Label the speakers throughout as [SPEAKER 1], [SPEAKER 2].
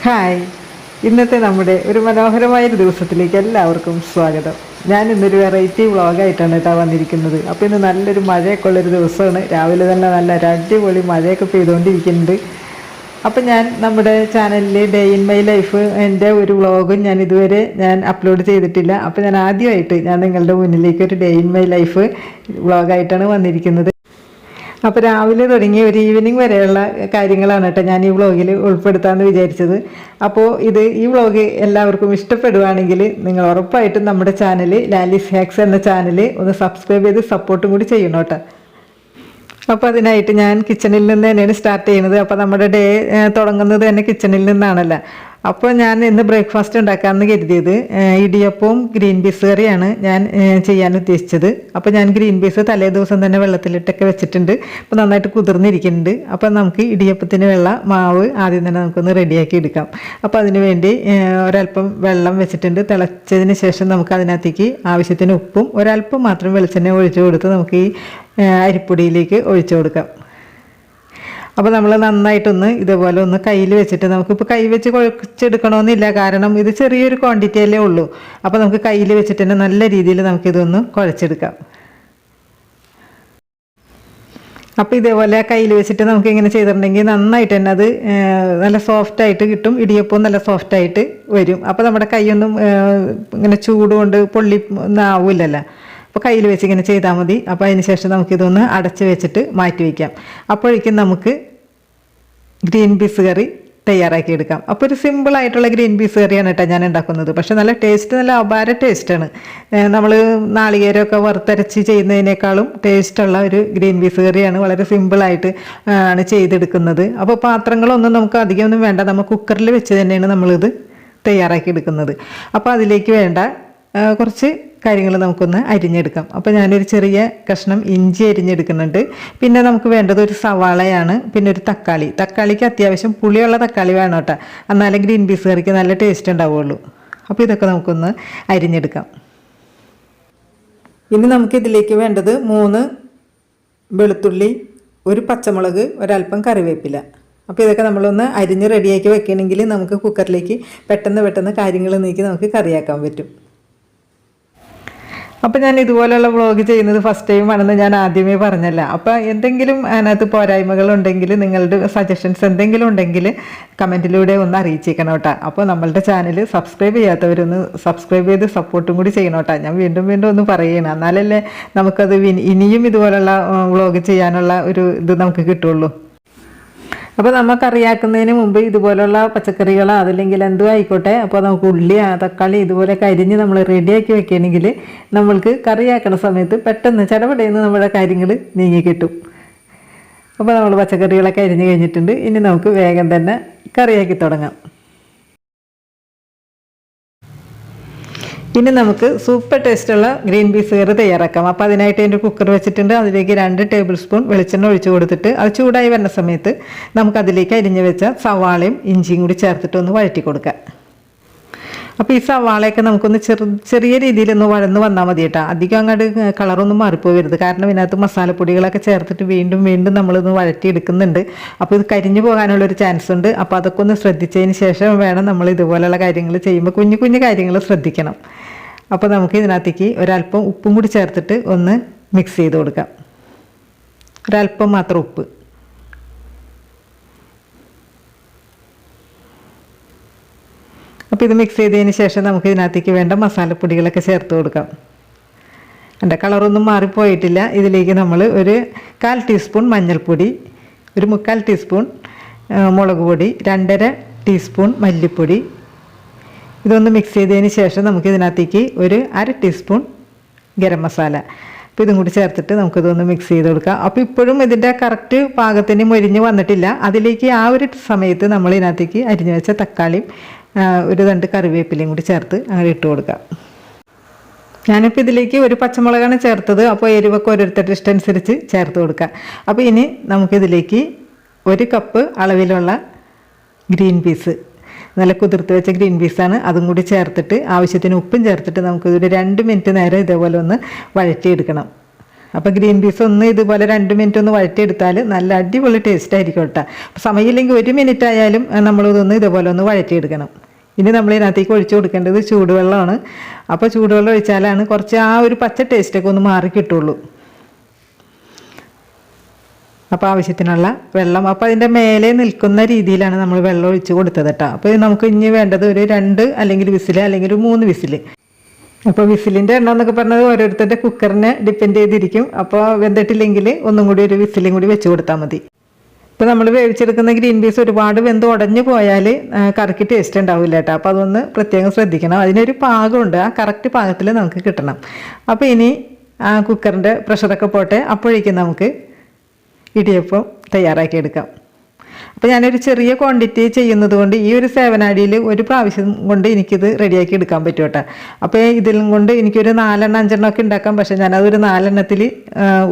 [SPEAKER 1] Hi, ഇന്നത്തെ നമ്മുടെ ഒരു മനോഹരമായൊരു ദിവസത്തിലേക്ക് എല്ലാവർക്കും സ്വാഗതം. ഞാൻ ഇന്നൊരു വെറൈറ്റി വ്ളോഗായിട്ടാണ് കേട്ടോ വന്നിരിക്കുന്നത്. അപ്പോൾ ഇന്ന് നല്ലൊരു മഴയൊക്കെ ഉള്ളൊരു ദിവസമാണ്. രാവിലെ തന്നെ നല്ല അടിപൊളി മഴയൊക്കെ പെയ്തുകൊണ്ടിരിക്കുന്നുണ്ട്. അപ്പോൾ ഞാൻ നമ്മുടെ ചാനലിൽ ഡേ ഇൻ മൈ ലൈഫ് എൻ്റെ ഒരു വ്ളോഗും ഇതുവരെ അപ്ലോഡ് ചെയ്തിട്ടില്ല. അപ്പോൾ ഞാൻ ആദ്യമായിട്ട് നിങ്ങളുടെ മുന്നിലേക്ക് ഒരു ഡേ ഇൻ മൈ ലൈഫ് വ്ളോഗായിട്ടാണ് വന്നിരിക്കുന്നത്. അപ്പോൾ രാവിലെ തുടങ്ങി ഒരു ഈവനിങ് വരെയുള്ള കാര്യങ്ങളാണ് കേട്ടോ ഞാൻ ഈ വ്ളോഗിൽ ഉൾപ്പെടുത്താമെന്ന് വിചാരിച്ചത്. അപ്പോൾ ഈ വ്ളോഗ് എല്ലാവർക്കും ഇഷ്ടപ്പെടുവാണെങ്കിൽ നിങ്ങൾ ഉറപ്പായിട്ടും നമ്മുടെ ചാനൽ ലാലിസ് ഹാക്സ് എന്ന ചാനൽ ഒന്ന് സബ്സ്ക്രൈബ് ചെയ്ത് സപ്പോർട്ടും കൂടി ചെയ്യണം കേട്ടോ. അപ്പോൾ അതിനായിട്ട് ഞാൻ കിച്ചണിൽ നിന്ന് തന്നെയാണ് സ്റ്റാർട്ട് ചെയ്യുന്നത്. അപ്പോൾ നമ്മുടെ ഡേ തുടങ്ങുന്നത് തന്നെ കിച്ചണിൽ നിന്നാണല്ലോ. അപ്പോൾ ഞാൻ ഇന്ന് ബ്രേക്ക്ഫാസ്റ്റ് ഉണ്ടാക്കാമെന്ന് കരുതിയത് ഇടിയപ്പവും ഗ്രീൻ പീസ് കറിയാണ് ഞാൻ ചെയ്യാൻ ഉദ്ദേശിച്ചത്. അപ്പോൾ ഞാൻ ഗ്രീൻ പീസ് തലേ ദിവസം തന്നെ വെള്ളത്തിലിട്ടൊക്കെ വെച്ചിട്ടുണ്ട്. അപ്പോൾ നന്നായിട്ട് കുതിർന്നിരിക്കുന്നുണ്ട്. അപ്പോൾ നമുക്ക് ഇടിയപ്പത്തിന് മാവ് ആദ്യം തന്നെ നമുക്കൊന്ന് റെഡിയാക്കി എടുക്കാം. അപ്പോൾ അതിന് വേണ്ടി ഒരല്പം വെള്ളം വെച്ചിട്ടുണ്ട്. തിളച്ചതിന് ശേഷം നമുക്ക് അതിനകത്തേക്ക് ആവശ്യത്തിന് ഉപ്പും ഒരല്പം മാത്രം വെളിച്ചെണ്ണ ഒഴിച്ചു കൊടുത്ത് നമുക്ക് ഈ അരിപ്പൊടിയിലേക്ക് ഒഴിച്ചു കൊടുക്കാം. അപ്പോൾ നമ്മൾ നന്നായിട്ടൊന്ന് ഇതുപോലെ ഒന്ന് കയ്യിൽ വെച്ചിട്ട് നമുക്കിപ്പോൾ കൈ വെച്ച് കുഴച്ചെടുക്കണമെന്നില്ല, കാരണം ഇത് ചെറിയൊരു ക്വാണ്ടിറ്റിയല്ലേ ഉള്ളൂ. അപ്പോൾ നമുക്ക് കയ്യിൽ വെച്ചിട്ട് തന്നെ നല്ല രീതിയിൽ നമുക്കിതൊന്ന് കുഴച്ചെടുക്കാം. അപ്പോൾ ഇതേപോലെ കയ്യിൽ വെച്ചിട്ട് നമുക്ക് ഇങ്ങനെ ചെയ്തിട്ടുണ്ടെങ്കിൽ നന്നായിട്ട് തന്നെ അത് നല്ല സോഫ്റ്റായിട്ട് കിട്ടും. ഇടിയപ്പവും നല്ല സോഫ്റ്റായിട്ട് വരും. അപ്പോൾ നമ്മുടെ കൈയൊന്നും ഇങ്ങനെ ചൂട് കൊണ്ട് പൊള്ളി ഒന്നും ആവില്ലല്ലോ. അപ്പോൾ കയ്യിൽ വെച്ച് ഇങ്ങനെ ചെയ്താൽ മതി. അപ്പോൾ അതിന് ശേഷം നമുക്കിതൊന്ന് അടച്ച് വെച്ചിട്ട് മാറ്റി വയ്ക്കാം. അപ്പോഴേക്കും നമുക്ക് ഗ്രീൻ പീസ് കറി തയ്യാറാക്കി എടുക്കാം. അപ്പോൾ ഒരു സിമ്പിളായിട്ടുള്ള ഗ്രീൻ പീസ് കറിയാണ് കേട്ടോ ഞാൻ ഉണ്ടാക്കുന്നത്. പക്ഷേ നല്ല ടേസ്റ്റ്, നല്ല അപാര ടേസ്റ്റാണ്. നമ്മൾ നാളികേരമൊക്കെ വറുത്തരച്ച് ചെയ്യുന്നതിനേക്കാളും ടേസ്റ്റുള്ള ഒരു ഗ്രീൻ പീസ് കറിയാണ്. വളരെ സിമ്പിളായിട്ട് ആണ് ചെയ്തെടുക്കുന്നത്. അപ്പോൾ പാത്രങ്ങളൊന്നും നമുക്ക് അധികമൊന്നും വേണ്ട. നമ്മൾ കുക്കറിൽ വെച്ച് തന്നെയാണ് നമ്മളിത് തയ്യാറാക്കി എടുക്കുന്നത്. അപ്പോൾ അതിലേക്ക് വേണ്ട കുറച്ച് കാര്യങ്ങൾ നമുക്കൊന്ന് അരിഞ്ഞെടുക്കാം. അപ്പോൾ ഞാനൊരു ചെറിയ കഷ്ണം ഇഞ്ചി അരിഞ്ഞെടുക്കുന്നുണ്ട്. പിന്നെ നമുക്ക് വേണ്ടത് ഒരു സവാളയാണ്, പിന്നെ ഒരു തക്കാളിക്ക് അത്യാവശ്യം പുളിയുള്ള തക്കാളി വേണം കേട്ടോ, എന്നാലേ ഗ്രീൻ പീസ് കറിക്ക് നല്ല ടേസ്റ്റ് ഉണ്ടാവുള്ളൂ. അപ്പോൾ ഇതൊക്കെ നമുക്കൊന്ന് അരിഞ്ഞെടുക്കാം. ഇനി നമുക്കിതിലേക്ക് വേണ്ടത് 3 വെളുത്തുള്ളി, ഒരു പച്ചമുളക്, ഒരല്പം കറിവേപ്പില. അപ്പോൾ ഇതൊക്കെ നമ്മളൊന്ന് അരിഞ്ഞ് റെഡിയാക്കി വെക്കണമെങ്കിൽ നമുക്ക് കുക്കറിലേക്ക് പെട്ടെന്ന് കാര്യങ്ങൾ നീക്കി നമുക്ക് കറിയാക്കാൻ പറ്റും. അപ്പോൾ ഞാൻ ഇതുപോലെയുള്ള വ്ളോഗ് ചെയ്യുന്നത് ഫസ്റ്റ് ടൈം ആണെന്ന് ഞാൻ ആദ്യമേ പറഞ്ഞല്ല. അപ്പോൾ എന്തെങ്കിലും അതിനകത്ത് പോരായ്മകളുണ്ടെങ്കിൽ, നിങ്ങളുടെ സജഷൻസ് എന്തെങ്കിലും ഉണ്ടെങ്കിൽ കമൻറ്റിലൂടെ ഒന്ന് അറിയിച്ചേക്കണം കേട്ടോ. അപ്പോൾ നമ്മളുടെ ചാനൽ സബ്സ്ക്രൈബ് ചെയ്യാത്തവരൊന്ന് സബ്സ്ക്രൈബ് ചെയ്ത് സപ്പോർട്ടും കൂടി ചെയ്യണം കേട്ടോ. ഞാൻ വീണ്ടും ഒന്ന് പറയണം, എന്നാലല്ലേ നമുക്കത് ഇനിയും ഇതുപോലുള്ള വ്ളോഗ് ചെയ്യാനുള്ള ഒരു ഇത് നമുക്ക് കിട്ടുള്ളൂ. അപ്പോൾ നമ്മൾ കറിയാക്കുന്നതിന് മുമ്പ് ഇതുപോലുള്ള പച്ചക്കറികളോ അതല്ലെങ്കിൽ എന്തും ആയിക്കോട്ടെ, അപ്പോൾ നമുക്ക് ഉള്ളി, തക്കാളി ഇതുപോലെയൊക്കെ അരിഞ്ഞ് നമ്മൾ റെഡിയാക്കി വെക്കുകയാണെങ്കിൽ നമ്മൾക്ക് കറിയാക്കുന്ന സമയത്ത് പെട്ടെന്ന് ചടപടയെന്ന് നമ്മുടെ കാര്യങ്ങൾ നീങ്ങി കിട്ടും. അപ്പോൾ നമ്മൾ പച്ചക്കറികളൊക്കെ അരിഞ്ഞ് കഴിഞ്ഞിട്ടുണ്ട്. ഇനി നമുക്ക് വേഗം തന്നെ കറിയാക്കി തുടങ്ങാം. ഇനി നമുക്ക് സൂപ്പർ ടേസ്റ്റുള്ള ഗ്രീൻ പീസ് കറി തയ്യാറാക്കാം. അപ്പോൾ അതിനായിട്ട് എൻ്റെ കുക്കർ വെച്ചിട്ടുണ്ട്. അതിലേക്ക് 2 ടേബിൾ സ്പൂൺ വെളിച്ചെണ്ണ ഒഴിച്ച് കൊടുത്തിട്ട് അത് ചൂടായി വരുന്ന സമയത്ത് നമുക്കതിലേക്ക് അരിഞ്ഞ് വെച്ച സവാളയും ഇഞ്ചിയും കൂടി ചേർത്തിട്ട് ഒന്ന് വഴറ്റി കൊടുക്കാം. അപ്പോൾ ഈ സവാളയൊക്കെ നമുക്കൊന്ന് ചെറിയ രീതിയിലൊന്ന് വഴന്ന് വന്നാൽ മതി കേട്ടോ. അധികം അങ്ങോട്ട് കളറൊന്നും മാറിപ്പോവരുത്, കാരണം ഇതിനകത്ത് മസാലപ്പൊടികളൊക്കെ ചേർത്തിട്ട് വീണ്ടും നമ്മളിന്ന് വഴറ്റിയെടുക്കുന്നുണ്ട്. അപ്പോൾ ഇത് കരിഞ്ഞു പോകാനുള്ളൊരു ചാൻസ് ഉണ്ട്. അപ്പോൾ അതൊക്കെ ഒന്ന് ശ്രദ്ധിച്ചതിന് ശേഷം വേണം നമ്മൾ ഇതുപോലെയുള്ള കാര്യങ്ങൾ ചെയ്യുമ്പോൾ കുഞ്ഞു കാര്യങ്ങൾ ശ്രദ്ധിക്കണം. അപ്പോൾ നമുക്ക് ഇതിനകത്തേക്ക് ഒരല്പം ഉപ്പും കൂടി ചേർത്തിട്ട് ഒന്ന് മിക്സ് ചെയ്ത് കൊടുക്കാം. ഒരല്പം മാത്രം ഉപ്പ്. അപ്പോൾ ഇത് മിക്സ് ചെയ്തതിന് ശേഷം നമുക്ക് ഇതിനകത്തേക്ക് വേണ്ട മസാലപ്പൊടികളൊക്കെ ചേർത്ത് കൊടുക്കാം. എൻ്റെ കളറൊന്നും മാറിപ്പോയിട്ടില്ല. ഇതിലേക്ക് നമ്മൾ ഒരു 1/4 ടീസ്പൂൺ മഞ്ഞൾപ്പൊടി, ഒരു 3/4 ടീസ്പൂൺ മുളക് പൊടി, 2.5 ടീസ്പൂൺ മല്ലിപ്പൊടി, ഇതൊന്ന് മിക്സ് ചെയ്തതിന് ശേഷം നമുക്ക് ഇതിനകത്തേക്ക് ഒരു 1/2 ടീസ്പൂൺ ഗരം മസാല, അപ്പോൾ ഇതും കൂടി ചേർത്തിട്ട് നമുക്കിതൊന്ന് മിക്സ് ചെയ്ത് കൊടുക്കാം. അപ്പോൾ ഇപ്പോഴും ഇതിൻ്റെ കറക്റ്റ് പാകത്തിന് മൊരിഞ്ഞ് വന്നിട്ടില്ല. അതിലേക്ക് ആ ഒരു സമയത്ത് നമ്മൾ ഇതിനകത്തേക്ക് അരിഞ്ഞു വെച്ച തക്കാളിയും ഒരു 2 കറിവേപ്പിലയും കൂടി ചേർത്ത് അങ്ങനെ ഇട്ട് കൊടുക്കാം. ഞാനിപ്പോൾ ഇതിലേക്ക് ഒരു പച്ചമുളകാണ് ചേർത്തത്. അപ്പോൾ എരിവൊക്കെ ഓരോരുത്തരുടെ ഇഷ്ടമനുസരിച്ച് ചേർത്ത് കൊടുക്കാം. അപ്പോൾ ഇനി നമുക്കിതിലേക്ക് 1 കപ്പ് അളവിലുള്ള ഗ്രീൻ പീസ്, നല്ല കുതിർത്ത് വെച്ച ഗ്രീൻ പീസാണ്, അതും കൂടി ചേർത്തിട്ട് ആവശ്യത്തിന് ഉപ്പും ചേർത്തിട്ട് നമുക്കിതൊരു 2 മിനിറ്റ് നേരം ഇതേപോലെ ഒന്ന് വഴറ്റിയെടുക്കണം. അപ്പോൾ ഗ്രീൻ പീസ് ഒന്ന് ഇതുപോലെ 2 മിനിറ്റ് ഒന്ന് വഴറ്റിയെടുത്താൽ നല്ല അടിപൊളി ടേസ്റ്റ് ആയിരിക്കും കേട്ടോ. സമയമില്ലെങ്കിൽ 1 മിനിറ്റ് ആയാലും നമ്മളിതൊന്ന് ഇതുപോലെ ഒന്ന് വഴറ്റിയെടുക്കണം. ഇനി നമ്മൾ ഇതിനകത്തേക്ക് ഒഴിച്ചു കൊടുക്കേണ്ടത് ചൂടുവെള്ളമാണ്. അപ്പോൾ ചൂടുവെള്ളം ഒഴിച്ചാലാണ് കുറച്ച് ആ ഒരു പച്ച ടേസ്റ്റൊക്കെ ഒന്ന് മാറി കിട്ടുള്ളൂ. അപ്പോൾ ആവശ്യത്തിനുള്ള വെള്ളം, അപ്പോൾ അതിൻ്റെ മേലെ നിൽക്കുന്ന രീതിയിലാണ് നമ്മൾ വെള്ളം ഒഴിച്ച് കൊടുത്തത് കേട്ടോ. അപ്പോൾ നമുക്ക് ഇനി വേണ്ടത് ഒരു 2 അല്ലെങ്കിൽ വിസിൽ അല്ലെങ്കിൽ ഒരു 3 വിസിൽ. അപ്പോൾ വിസിലിൻ്റെ എണ്ണം എന്നൊക്കെ പറഞ്ഞത് ഓരോരുത്തരുടെ കുക്കറിനെ ഡിപ്പെൻഡ് ചെയ്തിരിക്കും. അപ്പോൾ വെന്തിട്ടില്ലെങ്കിൽ ഒന്നും കൂടി ഒരു വിസിലും കൂടി വെച്ച് കൊടുത്താൽ മതി. ഇപ്പോൾ നമ്മൾ വേവിച്ചെടുക്കുന്ന ഗ്രീൻ പീസ് ഒരുപാട് വെന്ത് ഉടഞ്ഞു പോയാൽ കറിക്ക് ടേസ്റ്റ് ഉണ്ടാവില്ല കേട്ടോ. അപ്പോൾ അതൊന്ന് പ്രത്യേകം ശ്രദ്ധിക്കണം. അതിനൊരു പാകമുണ്ട്, ആ കറക്റ്റ് പാകത്തിൽ നമുക്ക് കിട്ടണം. അപ്പോൾ ഇനി ആ കുക്കറിൻ്റെ പ്രഷറൊക്കെ പോട്ടെ, അപ്പോഴേക്കും നമുക്ക് ഇടിയപ്പം തയ്യാറാക്കിയെടുക്കാം. അപ്പോൾ ഞാനൊരു ചെറിയ ക്വാണ്ടിറ്റി ചെയ്യുന്നത് കൊണ്ട് ഈ ഒരു 7 അടിയിൽ ഒരു പ്രാവശ്യം കൊണ്ട് എനിക്കിത് റെഡിയാക്കി എടുക്കാൻ പറ്റും കേട്ടോ. അപ്പോൾ ഇതിലും കൊണ്ട് എനിക്കൊരു 4 5 ഒക്കെ ഉണ്ടാക്കാം. പക്ഷേ ഞാനതൊരു 4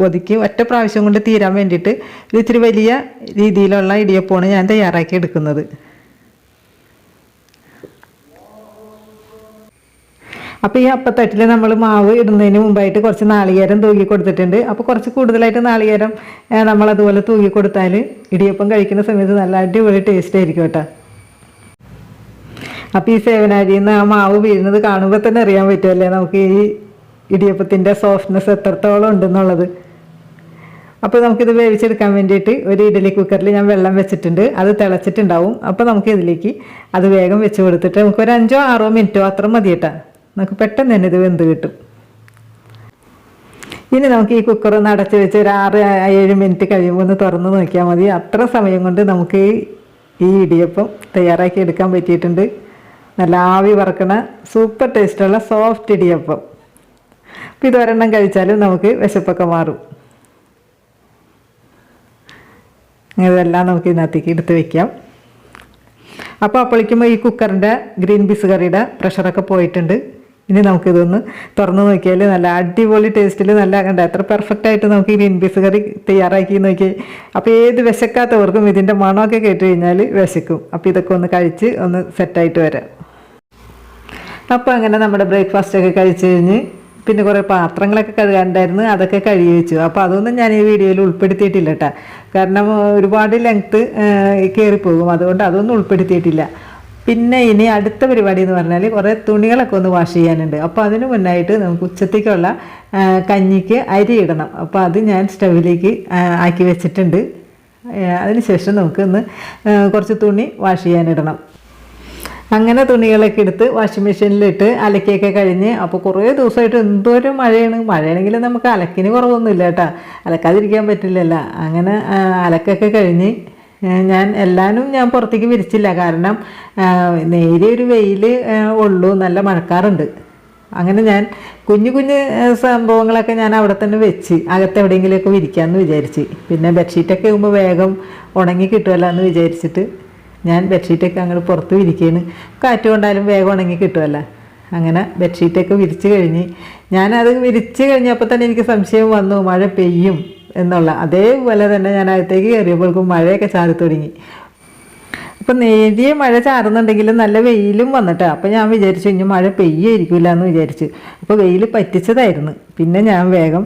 [SPEAKER 1] ഒതുക്കി ഒറ്റ പ്രാവശ്യം കൊണ്ട് തീരാൻ വേണ്ടിയിട്ട് ഒരു ഇത്തിരി വലിയ രീതിയിലുള്ള ഇടിയപ്പമാണ് ഞാൻ തയ്യാറാക്കി എടുക്കുന്നത്. അപ്പോൾ ഈ അപ്പത്തട്ടിൽ നമ്മൾ മാവ് ഇടുന്നതിന് മുമ്പായിട്ട് കുറച്ച് നാളികേരം തൂക്കി കൊടുത്തിട്ടുണ്ട്. അപ്പോൾ കുറച്ച് കൂടുതലായിട്ട് നാളികേരം നമ്മളതുപോലെ തൂക്കി കൊടുത്താൽ ഇടിയപ്പം കഴിക്കുന്ന സമയത്ത് നല്ല അടിപൊളി ടേസ്റ്റ് ആയിരിക്കും കേട്ടോ. അപ്പോൾ ഈ 7 അരിയിൽ നിന്ന് ആ മാവ് വീഴുന്നത് കാണുമ്പോൾ തന്നെ അറിയാൻ പറ്റുമല്ലേ നമുക്ക് ഈ ഇടിയപ്പത്തിൻ്റെ സോഫ്റ്റ്നെസ് എത്രത്തോളം ഉണ്ടെന്നുള്ളത്. അപ്പോൾ നമുക്കിത് വേവിച്ചെടുക്കാൻ വേണ്ടിയിട്ട് ഒരു ഇഡ്ഡലി കുക്കറിൽ ഞാൻ വെള്ളം വെച്ചിട്ടുണ്ട്. അത് തിളച്ചിട്ടുണ്ടാവും. അപ്പോൾ നമുക്ക് ഇതിലേക്ക് അത് വേഗം വെച്ച് കൊടുത്തിട്ട് നമുക്ക് ഒരു 5 6 മിനിറ്റോ അത്ര മതി കേട്ടോ. നമുക്ക് പെട്ടെന്ന് തന്നെ ഇത് വെന്ത് കിട്ടും. ഇനി നമുക്ക് ഈ കുക്കർ ഒന്ന് അടച്ച് വെച്ച് ഒരു 6 7 മിനിറ്റ് കഴിയുമ്പോൾ ഒന്ന് തുറന്ന് നോക്കിയാൽ മതി. അത്ര സമയം കൊണ്ട് നമുക്ക് ഈ ഇടിയപ്പം തയ്യാറാക്കി എടുക്കാൻ പറ്റിയിട്ടുണ്ട്. നല്ല ആവി വറക്കണ സൂപ്പർ ടേസ്റ്റുള്ള സോഫ്റ്റ് ഇടിയപ്പം. അപ്പോൾ ഇതൊരെണ്ണം കഴിച്ചാലും നമുക്ക് വിശപ്പൊക്കെ മാറും. ഇതെല്ലാം നമുക്ക് ഇതിനകത്തേക്ക് എടുത്ത് വയ്ക്കാം. അപ്പോൾ അപ്പോഴേക്കും ഈ കുക്കറിൻ്റെ ഗ്രീൻ പീസ് കറിയുടെ പ്രഷറൊക്കെ പോയിട്ടുണ്ട്. ഇനി നമുക്കിതൊന്ന് തുറന്ന് നോക്കിയാൽ നല്ല അടിപൊളി ടേസ്റ്റിൽ നല്ല കണ്ട എത്ര പെർഫെക്റ്റായിട്ട് നമുക്ക് ഈ ഗ്രീൻ പീസ് കറി തയ്യാറാക്കി നോക്കി. അപ്പോൾ ഏത് വിശക്കാത്തവർക്കും ഇതിൻ്റെ മണമൊക്കെ കേട്ട് കഴിഞ്ഞാൽ വിശക്കും. അപ്പോൾ ഇതൊക്കെ ഒന്ന് കഴിച്ച് ഒന്ന് സെറ്റായിട്ട് വരാം. അപ്പോൾ അങ്ങനെ നമ്മുടെ ബ്രേക്ക്ഫാസ്റ്റൊക്കെ കഴിച്ച് കഴിഞ്ഞ് പിന്നെ കുറേ പാത്രങ്ങളൊക്കെ കഴുകാനുണ്ടായിരുന്നു, അതൊക്കെ കഴുകി വെച്ചു. അപ്പോൾ അതൊന്നും ഞാൻ ഈ വീഡിയോയിൽ ഉൾപ്പെടുത്തിയിട്ടില്ല കേട്ടോ. കാരണം ഒരുപാട് ലെങ്ത്ത് കയറിപ്പോകും, അതുകൊണ്ട് അതൊന്നും ഉൾപ്പെടുത്തിയിട്ടില്ല. പിന്നെ ഇനി അടുത്ത പരിപാടി എന്ന് പറഞ്ഞാൽ കുറേ തുണികളൊക്കെ ഒന്ന് വാഷ് ചെയ്യാനുണ്ട്. അപ്പോൾ അതിന് മുന്നായിട്ട് നമുക്ക് ഉച്ചത്തേക്കുള്ള കഞ്ഞിക്ക് അരി ഇടണം. അപ്പോൾ അത് ഞാൻ സ്റ്റൗവിലേക്ക് ആക്കി വെച്ചിട്ടുണ്ട്. അതിനുശേഷം നമുക്കൊന്ന് കുറച്ച് തുണി വാഷ് ചെയ്യാനിടണം. അങ്ങനെ തുണികളൊക്കെ എടുത്ത് വാഷിംഗ് മെഷീനിലിട്ട് അലക്കിയൊക്കെ കഴിഞ്ഞ്. അപ്പോൾ കുറേ ദിവസമായിട്ട് എന്തോരം മഴയാണെങ്കിൽ നമുക്ക് അലക്കിന് കുറവൊന്നുമില്ല കേട്ടോ, അലക്കാതിരിക്കാൻ പറ്റില്ലല്ലോ. അങ്ങനെ അലക്കൊക്കെ കഴിഞ്ഞ് ഞാൻ പുറത്തേക്ക് വിരിച്ചില്ല. കാരണം നേരിയൊരു വെയിൽ ഉള്ളൂ, നല്ല മഴക്കാറുണ്ട്. അങ്ങനെ ഞാൻ കുഞ്ഞു സംഭവങ്ങളൊക്കെ ഞാൻ അവിടെ തന്നെ വെച്ച് അകത്തെവിടെയെങ്കിലുമൊക്കെ വിരിക്കാമെന്ന് വിചാരിച്ച്. പിന്നെ ബെഡ്ഷീറ്റൊക്കെ ആകുമ്പോൾ വേഗം ഉണങ്ങി കിട്ടുമല്ലോ എന്ന് വിചാരിച്ചിട്ട് ഞാൻ ബെഡ്ഷീറ്റൊക്കെ അങ്ങോട്ട് പുറത്ത് വിരിക്കുകയാണ്. കാറ്റ് കൊണ്ടാലും വേഗം ഉണങ്ങി കിട്ടുമല്ലോ. അങ്ങനെ ബെഡ്ഷീറ്റൊക്കെ വിരിച്ച് കഴിഞ്ഞ് ഞാനത് വിരിച്ച് കഴിഞ്ഞപ്പോൾ തന്നെ എനിക്ക് സംശയം വന്നു മഴ പെയ്യും എന്നുള്ള. അതേപോലെ തന്നെ ഞാൻ അകത്തേക്ക് കയറിയപ്പോഴേക്കും മഴയൊക്കെ ചാറി തുടങ്ങി. അപ്പം നേരിയ മഴ ചാറുന്നുണ്ടെങ്കിലും നല്ല വെയിലും വന്നിട്ട്. അപ്പോൾ ഞാൻ വിചാരിച്ചു ഇനി മഴ പെയ്യായിരിക്കില്ല എന്ന് വിചാരിച്ചു. അപ്പോൾ വെയിൽ പറ്റിച്ചതായിരുന്നു. പിന്നെ ഞാൻ വേഗം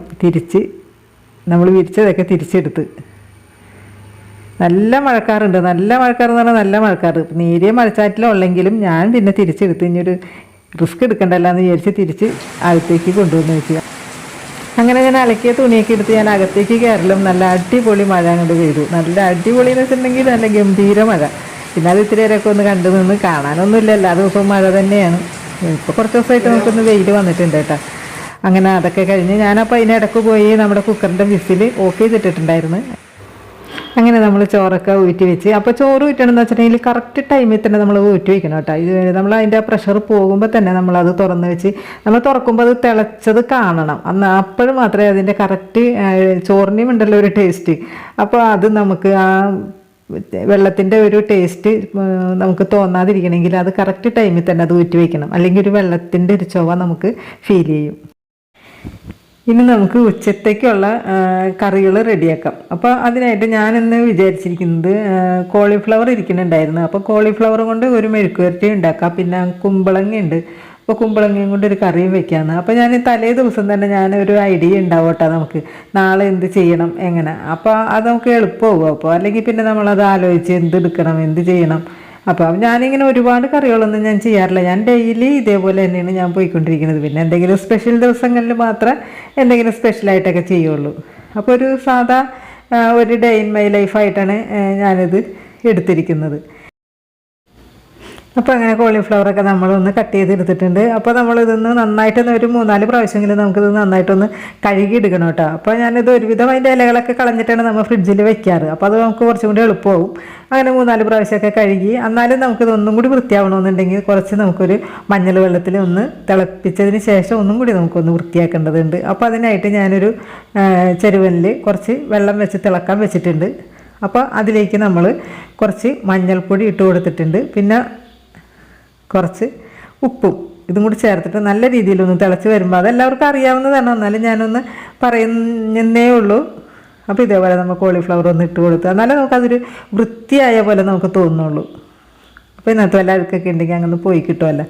[SPEAKER 1] നമ്മൾ വിരിച്ചതൊക്കെ തിരിച്ചെടുത്ത്. നല്ല മഴക്കാറുണ്ട്, നല്ല മഴക്കാറെന്ന് പറഞ്ഞാൽ നല്ല മഴക്കാറ്. നേരിയ മഴച്ചാറ്റിലുള്ളെങ്കിലും ഞാൻ പിന്നെ തിരിച്ചെടുത്ത് ഇനിയൊരു റിസ്ക് എടുക്കണ്ടല്ലോ എന്ന് വിചാരിച്ച് തിരിച്ച് അകത്തേക്ക് കൊണ്ടുവന്ന് വെക്കുക. അങ്ങനെ ഞാൻ അലക്കിയ തുണിയൊക്കെ എടുത്ത് ഞാൻ അകത്തേക്ക് കയറലും നല്ല അടിപൊളി മഴ അങ്ങോട്ട് പെയ്തു. നല്ല അടിപൊളി എന്ന് വെച്ചിട്ടുണ്ടെങ്കിൽ നല്ല ഗംഭീര മഴ. പിന്നെ അത് ഇത്തിരി നേരമൊക്കെ ഒന്ന് കണ്ടു നിന്ന് കാണാനൊന്നുമില്ല, എല്ലാ ദിവസവും മഴ തന്നെയാണ്. ഇപ്പോൾ കുറച്ച് ദിവസമായിട്ട് നമുക്കൊന്ന് വെയിൽ വന്നിട്ടുണ്ട് കേട്ടോ. അങ്ങനെ അതൊക്കെ കഴിഞ്ഞ് ഞാനപ്പോൾ അതിനിടയ്ക്ക് പോയി നമ്മുടെ കുക്കറിൻ്റെ വിസിൽ ഓഫ് ചെയ്തിട്ടുണ്ടായിരുന്നു. അങ്ങനെ നമ്മൾ ചോറൊക്കെ ഊറ്റി വെച്ച്. അപ്പോൾ ചോറ് ഊറ്റണമെന്ന് വെച്ചിട്ടുണ്ടെങ്കിൽ കറക്റ്റ് ടൈമിൽ തന്നെ നമ്മൾ ഊറ്റി വയ്ക്കണം കേട്ടോ. ഇത് നമ്മൾ അതിൻ്റെ പ്രഷർ പോകുമ്പോൾ തന്നെ നമ്മളത് തുറന്ന് വെച്ച് നമ്മൾ തുറക്കുമ്പോൾ അത് തിളച്ചത് കാണണം. അപ്പോഴും മാത്രമേ അതിൻ്റെ കറക്റ്റ് ചോറിനെയും ഉണ്ടല്ലോ ഒരു ടേസ്റ്റ്. അപ്പോൾ അത് നമുക്ക് ആ വെള്ളത്തിൻ്റെ ഒരു ടേസ്റ്റ് നമുക്ക് തോന്നാതിരിക്കണമെങ്കിൽ അത് കറക്റ്റ് ടൈമിൽ തന്നെ അത് ഊറ്റി വയ്ക്കണം. അല്ലെങ്കിൽ ഒരു വെള്ളത്തിൻ്റെ ഒരു ചുവ നമുക്ക് ഫീൽ ചെയ്യും. ഇനി നമുക്ക് ഉച്ചത്തേക്കുള്ള കറികൾ റെഡിയാക്കാം. അപ്പോൾ അതിനായിട്ട് ഞാനിന്ന് വിചാരിച്ചിരിക്കുന്നത് കോളിഫ്ലവർ ഇരിക്കുന്നുണ്ടായിരുന്നു. അപ്പോൾ കോളിഫ്ലവർ കൊണ്ട് ഒരു മെഴുക്കുവരട്ടി ഉണ്ടാക്കാം. പിന്നെ കുമ്പളങ്ങ ഉണ്ട്, അപ്പോൾ കുമ്പളങ്ങയും കൊണ്ട് ഒരു കറിയും വെക്കാമെന്ന്. അപ്പോൾ ഞാൻ തലേ ദിവസം തന്നെ ഞാനൊരു ഐഡിയ ഉണ്ടാവും കേട്ടോ നമുക്ക് നാളെ എന്ത് ചെയ്യണം എങ്ങനെ. അപ്പോൾ അത് നമുക്ക് എളുപ്പമാകും. അപ്പോൾ അല്ലെങ്കിൽ പിന്നെ നമ്മളത് ആലോചിച്ച് എന്തെടുക്കണം എന്ത് ചെയ്യണം. അപ്പോൾ ഞാനിങ്ങനെ ഒരുപാട് കറികളൊന്നും ഞാൻ ചെയ്യാറില്ല. ഞാൻ ഡെയിലി ഇതേപോലെ തന്നെയാണ് ഞാൻ പോയിക്കൊണ്ടിരിക്കുന്നത്. പിന്നെ എന്തെങ്കിലും സ്പെഷ്യൽ ദിവസങ്ങളിൽ മാത്രമേ എന്തെങ്കിലും സ്പെഷ്യലായിട്ടൊക്കെ ചെയ്യുള്ളൂ. അപ്പോൾ ഒരു സാധാ ഒരു ഡേ ഇൻ മൈ ലൈഫായിട്ടാണ് ഞാനിത് എടുത്തിരിക്കുന്നത്. അപ്പോൾ അങ്ങനെ കോളിഫ്ലവറൊക്കെ നമ്മളൊന്ന് കട്ട് ചെയ്തെടുത്തിട്ടുണ്ട്. അപ്പോൾ നമ്മളിതൊന്ന് നന്നായിട്ടൊന്ന് ഒരു 3-4 പ്രാവശ്യമെങ്കിലും നമുക്കിത് നന്നായിട്ടൊന്ന് കഴുകി എടുക്കണം കേട്ടോ. അപ്പോൾ ഞാനിത് ഒരുവിധം അതിൻ്റെ ഇലകളൊക്കെ കളഞ്ഞിട്ടാണ് നമ്മൾ ഫ്രിഡ്ജിൽ വെക്കാറ്. അപ്പോൾ അത് നമുക്ക് കുറച്ചും കൂടി എളുപ്പമാവും. അങ്ങനെ 3-4 പ്രാവശ്യമൊക്കെ കഴുകി. എന്നാലും നമുക്കിതൊന്നും കൂടി വൃത്തിയാവണമെന്നുണ്ടെങ്കിൽ കുറച്ച് നമുക്കൊരു മഞ്ഞൾ വെള്ളത്തിൽ ഒന്ന് തിളപ്പിച്ചതിന് ശേഷം ഒന്നും കൂടി നമുക്കൊന്ന് വൃത്തിയാക്കേണ്ടതുണ്ട്. അപ്പോൾ അതിനായിട്ട് ഞാനൊരു ചെരുവനിൽ കുറച്ച് വെള്ളം വെച്ച് തിളക്കാൻ വെച്ചിട്ടുണ്ട്. അപ്പോൾ അതിലേക്ക് നമ്മൾ കുറച്ച് മഞ്ഞൾപ്പൊടി ഇട്ട് കൊടുത്തിട്ടുണ്ട്. പിന്നെ കുറച്ച് ഉപ്പും ഇതും കൂടി ചേർത്തിട്ട് നല്ല രീതിയിലൊന്ന് തിളച്ച് വരുമ്പോൾ അതെല്ലാവർക്കും അറിയാവുന്നതാണ്, എന്നാലും ഞാനൊന്ന് പറയുന്നേ ഉള്ളൂ. അപ്പോൾ ഇതേപോലെ നമ്മൾ കോളിഫ്ലവർ ഒന്ന് ഇട്ട് കൊടുത്ത് എന്നാലും നമുക്കതൊരു വൃത്തിയായ പോലെ നമുക്ക് തോന്നുള്ളൂ. അപ്പോൾ ഇന്നത്തെ വല്ല അഴുക്കൊക്കെ ഉണ്ടെങ്കിൽ അങ്ങനെ പോയി കിട്ടുമല്ലോ.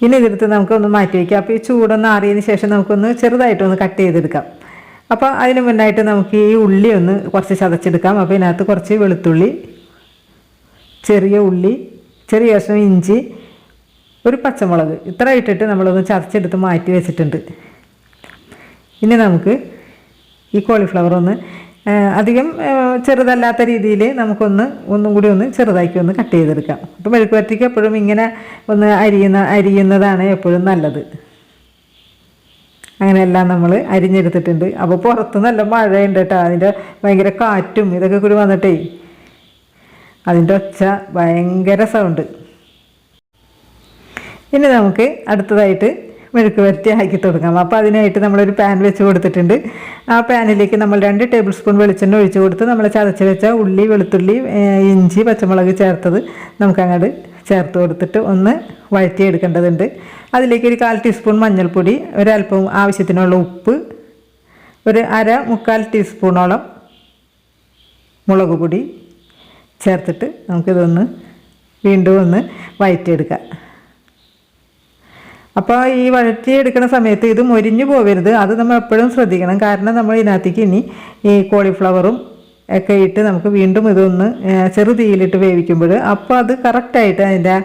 [SPEAKER 1] ഇനി ഇതെടുത്ത് നമുക്കൊന്ന് മാറ്റി വയ്ക്കാം. അപ്പോൾ ഈ ചൂടൊന്ന് ആറിയതിന് ശേഷം നമുക്കൊന്ന് ചെറുതായിട്ടൊന്ന് കട്ട് ചെയ്തെടുക്കാം. അപ്പോൾ അതിന് മുന്നായിട്ട് നമുക്ക് ഈ ഉള്ളി ഒന്ന് കുറച്ച് ചതച്ചെടുക്കാം. അപ്പോൾ ഇതിനകത്ത് കുറച്ച് വെളുത്തുള്ളി, ചെറിയ ഉള്ളി, ചെറിയ കഷ്ണം ഇഞ്ചി, ഒരു പച്ചമുളക് ഇത്ര ഇട്ടിട്ട് നമ്മളൊന്ന് ചതച്ചെടുത്ത് മാറ്റി വെച്ചിട്ടുണ്ട്. ഇനി നമുക്ക് ഈ കോളിഫ്ലവർ ഒന്ന് അധികം ചെറുതല്ലാത്ത രീതിയിൽ ഒന്നും കൂടി ഒന്ന് ചെറുതാക്കി ഒന്ന് കട്ട് ചെയ്തെടുക്കാം. അപ്പോൾ മെഴുക്കുവരട്ടിക്ക് എപ്പോഴും ഇങ്ങനെ ഒന്ന് അരിയുന്നതാണ് എപ്പോഴും നല്ലത്. അങ്ങനെയെല്ലാം നമ്മൾ അരിഞ്ഞെടുത്തിട്ടുണ്ട്. അപ്പോൾ പുറത്ത് നല്ല മഴയുണ്ട് കേട്ടോ. അതിൻ്റെ ഭയങ്കര കാറ്റും ഇതൊക്കെ കൂടി വന്നിട്ടേ അതിൻ്റെ ഒച്ച ഭയങ്കര സൗണ്ട്. ഇനി നമുക്ക് അടുത്തതായിട്ട് മെഴുക്ക് വരട്ടി ആക്കി തുടങ്ങാം. അപ്പോൾ അതിനായിട്ട് നമ്മളൊരു പാൻ വെച്ച് കൊടുത്തിട്ടുണ്ട്. ആ പാനിലേക്ക് നമ്മൾ 2 ടേബിൾ സ്പൂൺ വെളിച്ചെണ്ണ ഒഴിച്ച് കൊടുത്ത് നമ്മൾ ചതച്ച് വെച്ച ഉള്ളി, വെളുത്തുള്ളി, ഇഞ്ചി, പച്ചമുളക് ചേർത്തത് നമുക്കങ്ങോട്ട് ചേർത്ത് കൊടുത്തിട്ട് ഒന്ന് വഴറ്റിയെടുക്കേണ്ടതുണ്ട്. അതിലേക്ക് ഒരു 1/4 ടീസ്പൂൺ മഞ്ഞൾപ്പൊടി, ഒരല്പം ആവശ്യത്തിനുള്ള ഉപ്പ്, ഒരു 1/4 ടീസ്പൂണോളം മുളക് പൊടി ചേർത്തിട്ട് നമുക്കിതൊന്ന് വീണ്ടും ഒന്ന് വഴറ്റിയെടുക്കാം. അപ്പോൾ ഈ വഴറ്റിയെടുക്കുന്ന സമയത്ത് ഇത് മൊരിഞ്ഞു പോകരുത്, അത് നമ്മൾ എപ്പോഴും ശ്രദ്ധിക്കണം. കാരണം നമ്മൾ ഇതിനകത്തേക്ക് ഇനി ഈ കോളിഫ്ലവറും ഒക്കെ ഇട്ട് നമുക്ക് വീണ്ടും ഇതൊന്ന് ചെറു തീയിലിട്ട് വേവിക്കുമ്പോൾ അപ്പോൾ അത് കറക്റ്റായിട്ട് അതിൻ്റെ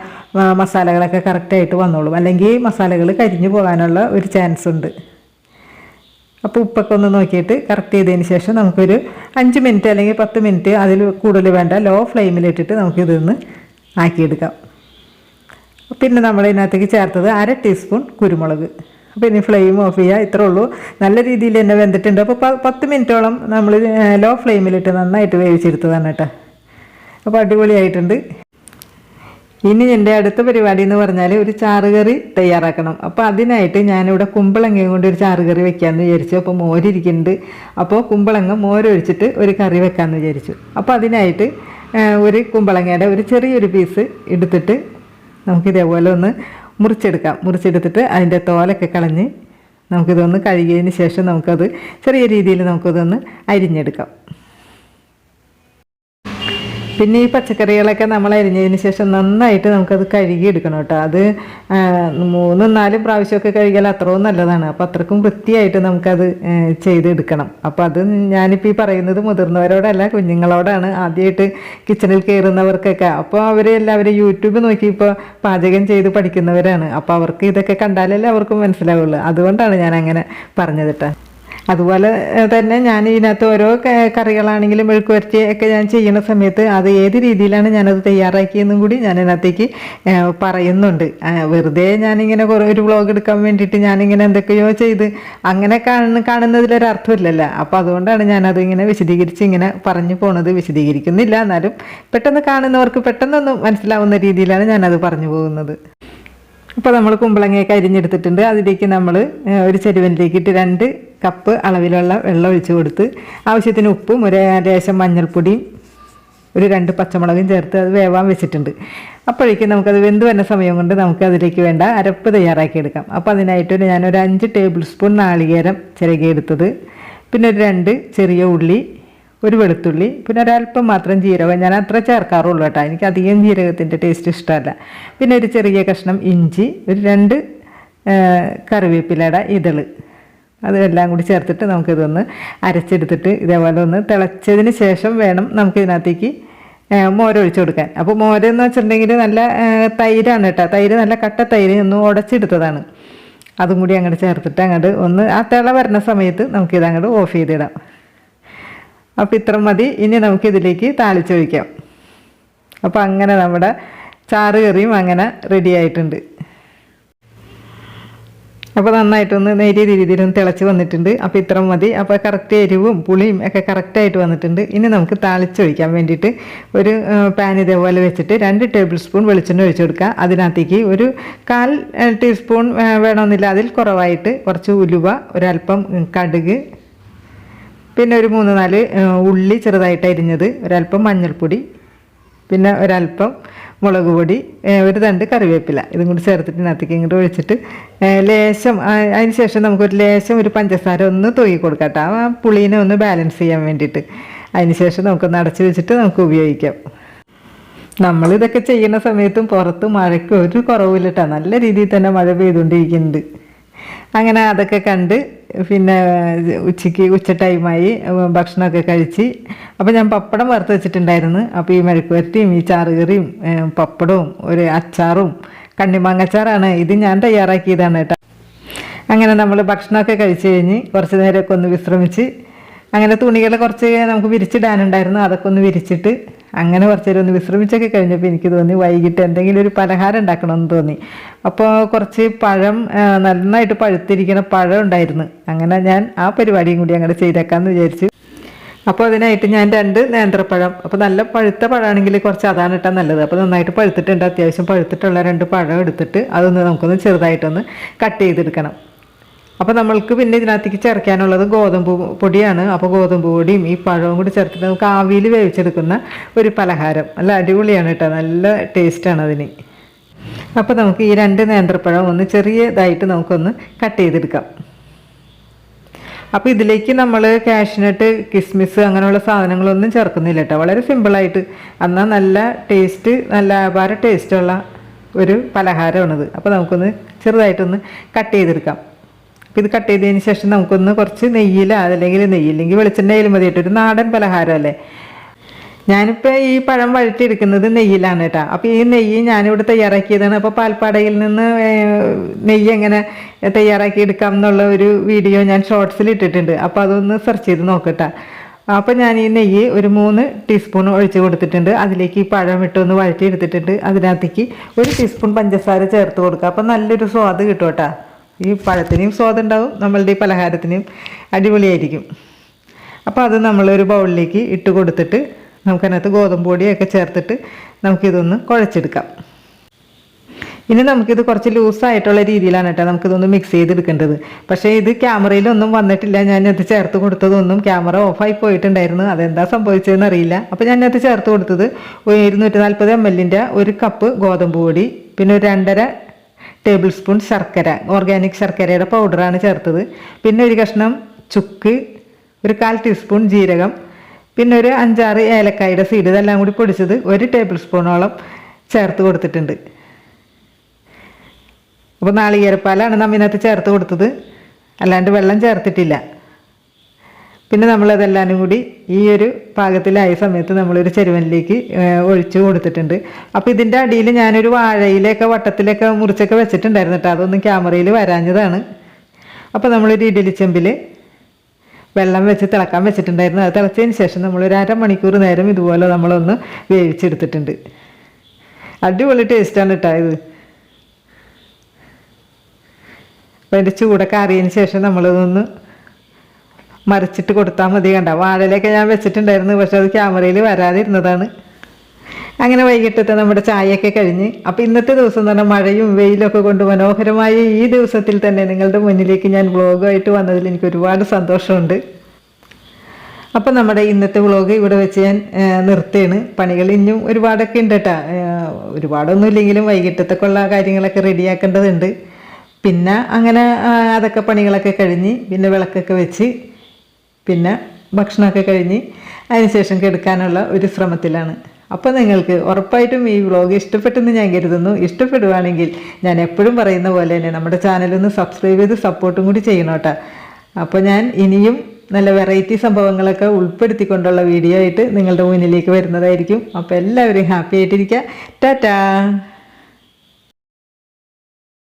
[SPEAKER 1] മസാലകളൊക്കെ കറക്റ്റായിട്ട് വന്നോളും. അല്ലെങ്കിൽ മസാലകൾ കരിഞ്ഞു പോകാനുള്ള ഒരു ചാൻസ് ഉണ്ട്. അപ്പോൾ ഉപ്പൊക്കെ ഒന്ന് നോക്കിയിട്ട് കറക്റ്റ് ചെയ്തതിന് ശേഷം നമുക്കൊരു 5 മിനിറ്റ് അല്ലെങ്കിൽ 10 മിനിറ്റ് അതിൽ കൂടുതൽ വേണ്ട ലോ ഫ്ലെയിമിലിട്ടിട്ട് നമുക്കിതൊന്ന് ആക്കിയെടുക്കാം. പിന്നെ നമ്മൾ ഇതിനകത്തേക്ക് ചേർത്തത് 1/2 ടീസ്പൂൺ കുരുമുളക്. അപ്പോൾ ഇനി ഫ്ലെയിം ഓഫ് ചെയ്യുക. ഇത്രേ ഉള്ളൂ. നല്ല രീതിയിൽ തന്നെ വെന്തിട്ടുണ്ട്. അപ്പോൾ 10 മിനിറ്റോളം നമ്മൾ ലോ ഫ്ലെയിമിലിട്ട് നന്നായിട്ട് വേവിച്ചെടുത്തതാണ് കേട്ടോ. അപ്പോൾ അടിപൊളിയായിട്ടുണ്ട്. ഇനി എൻ്റെ അടുത്ത പരിപാടി എന്ന് പറഞ്ഞാൽ ഒരു ചാറുകറി തയ്യാറാക്കണം. അപ്പോൾ അതിനായിട്ട് ഞാനിവിടെ കുമ്പളങ്ങയും കൊണ്ട് ഒരു ചാറുകറി വെക്കാമെന്ന് വിചാരിച്ചു. അപ്പോൾ മോരിരിക്കുന്നുണ്ട്. അപ്പോൾ കുമ്പളങ്ങ മോരൊഴിച്ചിട്ട് ഒരു കറി വെക്കാമെന്ന് വിചാരിച്ചു. അപ്പോൾ അതിനായിട്ട് ഒരു കുമ്പളങ്ങയുടെ ഒരു ചെറിയൊരു പീസ് എടുത്തിട്ട് നമുക്കിതേപോലെ ഒന്ന് മുറിച്ചെടുത്തിട്ട് അതിൻ്റെ തോലൊക്കെ കളഞ്ഞ് നമുക്കിതൊന്ന് കഴുകിയതിന് ശേഷം നമുക്കത് ചെറിയ രീതിയിൽ നമുക്കതൊന്ന് അരിഞ്ഞെടുക്കാം. പിന്നെ ഈ പച്ചക്കറികളൊക്കെ നമ്മൾ അരിഞ്ഞതിന് ശേഷം നന്നായിട്ട് നമുക്കത് കഴുകിയെടുക്കണം കേട്ടോ. അത് 3-4 പ്രാവശ്യമൊക്കെ കഴുകിയാൽ അത്രയും നല്ലതാണ്. അപ്പോൾ അത്രക്കും വൃത്തിയായിട്ട് നമുക്കത് ചെയ്തെടുക്കണം. അപ്പോൾ അത് ഞാനിപ്പോൾ ഈ പറയുന്നത് മുതിർന്നവരോടല്ല, കുഞ്ഞുങ്ങളോടാണ്. ആദ്യമായിട്ട് കിച്ചണിൽ കയറുന്നവർക്കൊക്കെ. അപ്പോൾ അവരെല്ലാവരും യൂട്യൂബ് നോക്കി ഇപ്പോൾ പാചകം ചെയ്ത് പഠിക്കുന്നവരാണ്. അപ്പോൾ അവർക്ക് ഇതൊക്കെ കണ്ടാലല്ലേ അവർക്കും മനസ്സിലാവുള്ളൂ. അതുകൊണ്ടാണ് ഞാൻ അങ്ങനെ പറഞ്ഞത് കേട്ടോ. അതുപോലെ തന്നെ ഞാൻ ഇതിനകത്ത് ഓരോ കറികളാണെങ്കിലും മെഴുക്ക് വരട്ടി ഒക്കെ ഞാൻ ചെയ്യുന്ന സമയത്ത് അത് ഏത് രീതിയിലാണ് ഞാനത് തയ്യാറാക്കിയെന്നും കൂടി ഞാൻ ഇതിനകത്തേക്ക് പറയുന്നുണ്ട്. വെറുതെ ഞാനിങ്ങനെ ഒരു വ്ളോഗ് എടുക്കാൻ വേണ്ടിയിട്ട് ഞാനിങ്ങനെ എന്തൊക്കെയോ ചെയ്ത് അങ്ങനെ കാണുന്നതിലൊരർത്ഥമില്ലല്ലോ. അപ്പോൾ അതുകൊണ്ടാണ് ഞാനത് ഇങ്ങനെ വിശദീകരിച്ച് ഇങ്ങനെ പറഞ്ഞു പോണത്. വിശദീകരിക്കുന്നില്ല, എന്നാലും പെട്ടെന്ന് കാണുന്നവർക്ക് പെട്ടെന്നൊന്ന് മനസ്സിലാവുന്ന രീതിയിലാണ് ഞാനത് പറഞ്ഞു പോകുന്നത്. അപ്പോൾ നമ്മൾ കുമ്പളങ്ങയൊക്കെ അരിഞ്ഞെടുത്തിട്ടുണ്ട്. അതിലേക്ക് നമ്മൾ ഒരു ചെരുവനിലേക്ക് ഇട്ട് 2 കപ്പ് അളവിലുള്ള വെള്ളം ഒഴിച്ച് കൊടുത്ത് ആവശ്യത്തിന് ഉപ്പും ഒരു ലേശം മഞ്ഞൾപ്പൊടിയും ഒരു 2 പച്ചമുളകും ചേർത്ത് അത് വേവാൻ വെച്ചിട്ടുണ്ട്. അപ്പോഴേക്കും നമുക്കത് വെന്ത് വരുന്ന സമയം കൊണ്ട് നമുക്ക് അതിലേക്ക് വേണ്ട അരപ്പ് തയ്യാറാക്കിയെടുക്കാം. അപ്പോൾ അതിനായിട്ട് ഞാനൊരു 5 ടേബിൾ സ്പൂൺ നാളികേരം ചിരകിയെടുത്തത്, പിന്നെ ഒരു 2 ചെറിയ ഉള്ളി, ഒരു വെളുത്തുള്ളി, പിന്നെ ഒരല്പം മാത്രം ജീരകം. ഞാൻ അത്ര ചേർക്കാറുള്ളൂ കേട്ടോ, എനിക്ക് അധികം ജീരകത്തിൻ്റെ ടേസ്റ്റ് ഇഷ്ടമല്ല. പിന്നെ ഒരു ചെറിയ കഷ്ണം ഇഞ്ചി, ഒരു 2 കറിവേപ്പിലയുടെ ഇതൾ, അതെല്ലാം കൂടി ചേർത്തിട്ട് നമുക്കിതൊന്ന് അരച്ചെടുത്തിട്ട് ഇതേപോലെ ഒന്ന് തിളച്ചതിന് ശേഷം വേണം നമുക്കിതിനകത്തേക്ക് മോരൊഴിച്ച് കൊടുക്കാൻ. അപ്പോൾ മോരെന്ന് വെച്ചിട്ടുണ്ടെങ്കിൽ നല്ല തൈരാണ് കേട്ടോ, തൈര് നല്ല കട്ട തൈര് ഒന്ന് ഉടച്ചെടുത്തതാണ്. അതും കൂടി അങ്ങോട്ട് ചേർത്തിട്ട് അങ്ങോട്ട് ഒന്ന് ആ തിള വരുന്ന സമയത്ത് നമുക്കിത് അങ്ങോട്ട് ഓഫ് ചെയ്തിടാം. അപ്പോൾ ഇത്ര മതി. ഇനി നമുക്കിതിലേക്ക് താളിച്ചൊഴിക്കാം. അപ്പോൾ അങ്ങനെ നമ്മുടെ ചാറ് കറിയും അങ്ങനെ റെഡി ആയിട്ടുണ്ട്. അപ്പോൾ നന്നായിട്ടൊന്ന് നേരിയ രീതിയിലൊന്ന് തിളച്ച് വന്നിട്ടുണ്ട്. അപ്പോൾ ഇത്ര മതി. അപ്പോൾ കറക്റ്റ് എരിവും പുളിയും ഒക്കെ കറക്റ്റായിട്ട് വന്നിട്ടുണ്ട്. ഇനി നമുക്ക് താളിച്ചൊഴിക്കാൻ വേണ്ടിയിട്ട് ഒരു പാൻ ഇതേപോലെ വെച്ചിട്ട് 2 ടേബിൾ സ്പൂൺ വെളിച്ചെണ്ണ ഒഴിച്ചു കൊടുക്കുക. അതിനകത്തേക്ക് ഒരു 1/4 ടീസ്പൂൺ വേണമെന്നില്ല, അതിൽ കുറവായിട്ട് കുറച്ച് ഉലുവ, ഒരല്പം കടുക്, പിന്നെ ഒരു 3-4 ഉള്ളി ചെറുതായിട്ട് അരിഞ്ഞത്, ഒരല്പം മഞ്ഞൾപ്പൊടി, പിന്നെ ഒരല്പം മുളക് പൊടി, ഒരു 2 കറിവേപ്പില, ഇതും കൂടി ചേർത്തിട്ട് ഇതിനകത്തേക്ക് ഇങ്ങോട്ട് ഒഴിച്ചിട്ട് ലേശം അതിന് ശേഷം നമുക്കൊരു ലേശം ഒരു പഞ്ചസാര ഒന്ന് തൂക്കി കൊടുക്കാം കേട്ടോ, ആ പുളീനെ ഒന്ന് ബാലൻസ് ചെയ്യാൻ വേണ്ടിയിട്ട്. അതിന് ശേഷം നമുക്കൊന്ന് അടച്ച് വെച്ചിട്ട് നമുക്ക് ഉപയോഗിക്കാം. നമ്മളിതൊക്കെ ചെയ്യുന്ന സമയത്തും പുറത്ത് മഴയ്ക്ക് ഒരു കുറവില്ല കേട്ടോ, നല്ല രീതിയിൽ തന്നെ മഴ പെയ്തുകൊണ്ടിരിക്കുന്നുണ്ട്. അങ്ങനെ അതൊക്കെ കണ്ട് പിന്നെ ഉച്ച ടൈമായി, ഭക്ഷണമൊക്കെ കഴിച്ച്. അപ്പോൾ ഞാൻ പപ്പടം വറുത്ത് വെച്ചിട്ടുണ്ടായിരുന്നു. അപ്പോൾ ഈ മെഴുക്കുവരട്ടിയും ഈ ചാറുകറിയും പപ്പടവും ഒരു അച്ചാറും, കണ്ണിമാങ്ങച്ചാറാണ് ഇത്, ഞാൻ തയ്യാറാക്കിയതാണ് കേട്ടോ. അങ്ങനെ നമ്മൾ ഭക്ഷണമൊക്കെ കഴിച്ച് കഴിഞ്ഞ് കുറച്ച് നേരമൊക്കെ ഒന്ന് വിശ്രമിച്ച്, അങ്ങനെ തുണികൾ കുറച്ച് നമുക്ക് വിരിച്ചിടാനുണ്ടായിരുന്നു, അതൊക്കെ ഒന്ന് വിരിച്ചിട്ട് അങ്ങനെ കുറച്ച് നേരം ഒന്ന് വിശ്രമിച്ചൊക്കെ കഴിഞ്ഞപ്പോൾ എനിക്ക് തോന്നി വൈകിട്ട് എന്തെങ്കിലും ഒരു പലഹാരം ഉണ്ടാക്കണമെന്ന് തോന്നി. അപ്പോൾ കുറച്ച് പഴം, നന്നായിട്ട് പഴുത്തിരിക്കുന്ന പഴം ഉണ്ടായിരുന്നു. അങ്ങനെ ഞാൻ ആ പരിപാടിയും കൂടി അങ്ങനെ ചെയ്തേക്കാമെന്ന് വിചാരിച്ചു. അപ്പോൾ അതിനായിട്ട് ഞാൻ 2 നേന്ത്രപ്പഴം, അപ്പോൾ നല്ല പഴുത്ത പഴമാണെങ്കിൽ കുറച്ച് അതാണ് ഇട്ടാൽ നല്ലത്. അപ്പോൾ നന്നായിട്ട് പഴുത്തിട്ടുണ്ട്, അത്യാവശ്യം പഴുത്തിട്ടുള്ള 2 പഴം എടുത്തിട്ട് അതൊന്ന് നമുക്കൊന്ന് ചെറുതായിട്ടൊന്ന് കട്ട് ചെയ്തെടുക്കണം. അപ്പോൾ നമ്മൾക്ക് പിന്നെ ഇതിനകത്തേക്ക് ചേർക്കാനുള്ളത് ഗോതമ്പ് പൊടിയാണ്. അപ്പോൾ ഗോതമ്പ് പൊടിയും ഈ പഴവും കൂടി ചേർത്തിട്ട് നമുക്ക് ആവിയിൽ വേവിച്ചെടുക്കുന്ന ഒരു പലഹാരം, നല്ല അടിപൊളിയാണ് കേട്ടോ, നല്ല ടേസ്റ്റാണ് അതിന്. അപ്പോൾ നമുക്ക് ഈ 2 നേന്ത്രപ്പഴം ഒന്ന് ചെറിയതായിട്ട് നമുക്കൊന്ന് കട്ട് ചെയ്തെടുക്കാം. അപ്പോൾ ഇതിലേക്ക് നമ്മൾ കാഷ്നട്ട്, കിസ്മിസ് അങ്ങനെയുള്ള സാധനങ്ങളൊന്നും ചേർക്കുന്നില്ല കേട്ടോ, വളരെ സിമ്പിളായിട്ട്, എന്നാൽ നല്ല ടേസ്റ്റ്, നല്ല അപാര ടേസ്റ്റുള്ള ഒരു പലഹാരമാണിത്. അപ്പോൾ നമുക്കൊന്ന് ചെറുതായിട്ടൊന്ന് കട്ട് ചെയ്തെടുക്കാം. അപ്പോൾ ഇത് കട്ട് ചെയ്തതിന് ശേഷം നമുക്കൊന്ന് കുറച്ച് നെയ്യില, അതല്ലെങ്കിൽ നെയ്യില്ലെങ്കിൽ വെളിച്ചെണ്ണയിൽ മതിയായിട്ട്, ഒരു നാടൻ പലഹാരമല്ലേ. ഞാനിപ്പോൾ ഈ പഴം വഴറ്റിയെടുക്കുന്നത് നെയ്യിലാണ് കേട്ടോ. അപ്പോൾ ഈ നെയ്യ് ഞാനിവിടെ തയ്യാറാക്കിയതാണ്. അപ്പോൾ പാൽപ്പാടയിൽ നിന്ന് നെയ്യ് എങ്ങനെ തയ്യാറാക്കി എടുക്കാം എന്നുള്ള ഒരു വീഡിയോ ഞാൻ ഷോർട്സിൽ ഇട്ടിട്ടുണ്ട്. അപ്പോൾ അതൊന്ന് സെർച്ച് ചെയ്ത് നോക്കട്ടെ. അപ്പോൾ ഞാൻ ഈ നെയ്യ് ഒരു 3 ടീസ്പൂൺ ഒഴിച്ച് കൊടുത്തിട്ടുണ്ട്. അതിലേക്ക് ഈ പഴം ഇട്ടൊന്ന് വഴറ്റിയെടുത്തിട്ടുണ്ട്. അതിനകത്തേക്ക് 1 ടീസ്പൂൺ പഞ്ചസാര ചേർത്ത് കൊടുക്കുക. അപ്പോൾ നല്ലൊരു സ്വാദ് കിട്ടും കേട്ടോ. ഈ പഴത്തിനെയും സ്വാദുണ്ടാവും, നമ്മളുടെ ഈ പലഹാരത്തിനെയും അടിപൊളിയായിരിക്കും. അപ്പോൾ അത് നമ്മളൊരു ബൗളിലേക്ക് ഇട്ട് കൊടുത്തിട്ട് നമുക്കതിനകത്ത് ഗോതമ്പ് പൊടിയൊക്കെ ചേർത്തിട്ട് നമുക്കിതൊന്ന് കുഴച്ചെടുക്കാം. ഇനി നമുക്കിത് കുറച്ച് ലൂസായിട്ടുള്ള രീതിയിലാണ് കേട്ടോ നമുക്കിതൊന്ന് മിക്സ് ചെയ്തെടുക്കേണ്ടത്. പക്ഷേ ഇത് ക്യാമറയിലൊന്നും വന്നിട്ടില്ല, ഞാനത് ചേർത്ത് കൊടുത്തതൊന്നും ക്യാമറ ഓഫായി പോയിട്ടുണ്ടായിരുന്നു, അതെന്താ സംഭവിച്ചതെന്ന് അറിയില്ല. അപ്പോൾ ഞാനത് ചേർത്ത് കൊടുത്തത് 240 ml 1 കപ്പ് ഗോതമ്പ് പൊടി, പിന്നെ ഒരു 2.5 ടേബിൾ സ്പൂൺ ശർക്കര, ഓർഗാനിക് ശർക്കരയുടെ പൗഡറാണ് ചേർത്തത്, പിന്നെ ഒരു കഷ്ണം ചുക്ക്, ഒരു 1/4 ടീസ്പൂൺ ജീരകം, പിന്നെ ഒരു 5-6 ഏലക്കായുടെ സീഡ്, ഇതെല്ലാം കൂടി പൊടിച്ചത് 1 ടേബിൾ സ്പൂണോളം ചേർത്ത് കൊടുത്തിട്ടുണ്ട്. അപ്പോൾ നാളികേരപ്പാലാണ് നമ്മൾ ഇതിനകത്ത് ചേർത്ത് കൊടുത്തത്, അല്ലാണ്ട് വെള്ളം ചേർത്തിട്ടില്ല. പിന്നെ നമ്മളതെല്ലാം കൂടി ഈ ഒരു പാകത്തിലായ സമയത്ത് നമ്മളൊരു ചെരുവനിലേക്ക് ഒഴിച്ച് കൊടുത്തിട്ടുണ്ട്. അപ്പോൾ ഇതിൻ്റെ അടിയിൽ ഞാനൊരു വാഴയിലൊക്കെ വട്ടത്തിലൊക്കെ മുറിച്ചൊക്കെ വെച്ചിട്ടുണ്ടായിരുന്നു കേട്ടോ, അതൊന്നും ക്യാമറയിൽ വരാഞ്ഞതാണ്. അപ്പോൾ നമ്മളൊരു ഇഡലിച്ചെമ്പിൽ വെള്ളം വെച്ച് തിളക്കാൻ വെച്ചിട്ടുണ്ടായിരുന്നു. അത് തിളച്ചതിന് ശേഷം നമ്മളൊരു 1/2 മണിക്കൂർ നേരം ഇതുപോലെ നമ്മളൊന്ന് വേവിച്ചെടുത്തിട്ടുണ്ട്. അടിപൊളി ടേസ്റ്റാണ് കേട്ടോ ഇത്. അപ്പോൾ അതിൻ്റെ ചൂടൊക്കെ അറിയതിന് ശേഷം നമ്മളിതൊന്ന് മറിച്ചിട്ട് കൊടുത്താൽ മതി. കണ്ട വാഴയിലൊക്കെ ഞാൻ വെച്ചിട്ടുണ്ടായിരുന്നു, പക്ഷെ അത് ക്യാമറയിൽ വരാതിരുന്നതാണ്. അങ്ങനെ വൈകിട്ടത്തെ നമ്മുടെ ചായയൊക്കെ കഴിഞ്ഞ്, അപ്പോൾ ഇന്നത്തെ ദിവസം തന്നെ മഴയും വെയിലൊക്കെ കൊണ്ട് മനോഹരമായ ഈ ദിവസത്തിൽ തന്നെ നിങ്ങളുടെ മുന്നിലേക്ക് ഞാൻ വ്ളോഗായിട്ട് വന്നതിൽ എനിക്ക് ഒരുപാട് സന്തോഷമുണ്ട്. അപ്പോൾ നമ്മുടെ ഇന്നത്തെ വ്ളോഗ് ഇവിടെ വെച്ച് ഞാൻ നിർത്തുകയാണ്. പണികൾ ഇനിയും ഒരുപാടൊക്കെ ഉണ്ട് കേട്ടോ, ഒരുപാടൊന്നും ഇല്ലെങ്കിലും വൈകിട്ടത്തേക്കുള്ള കാര്യങ്ങളൊക്കെ റെഡിയാക്കേണ്ടതുണ്ട്. പിന്നെ അങ്ങനെ അതൊക്കെ പണികളൊക്കെ കഴിഞ്ഞ് പിന്നെ വിളക്കൊക്കെ വെച്ച് പിന്നെ ഭക്ഷണമൊക്കെ കഴിഞ്ഞ് അതിനുശേഷം കിടക്കാനുള്ള ഒരു ശ്രമത്തിലാണ്. അപ്പോൾ നിങ്ങൾക്ക് ഉറപ്പായിട്ടും ഈ വ്ളോഗ് ഇഷ്ടപ്പെട്ടെന്ന് ഞാൻ കരുതുന്നു. ഇഷ്ടപ്പെടുവാണെങ്കിൽ ഞാൻ എപ്പോഴും പറയുന്ന പോലെ തന്നെ നമ്മുടെ ചാനലൊന്ന് സബ്സ്ക്രൈബ് ചെയ്ത് സപ്പോർട്ടും കൂടി ചെയ്യണം കേട്ടോ. അപ്പോൾ ഞാൻ ഇനിയും നല്ല വെറൈറ്റി സംഭവങ്ങളൊക്കെ ഉൾപ്പെടുത്തിക്കൊണ്ടുള്ള വീഡിയോ ആയിട്ട് നിങ്ങളുടെ മുന്നിലേക്ക് വരുന്നതായിരിക്കും. അപ്പോൾ എല്ലാവരും ഹാപ്പി ആയിട്ടിരിക്കുക. ടാറ്റാ.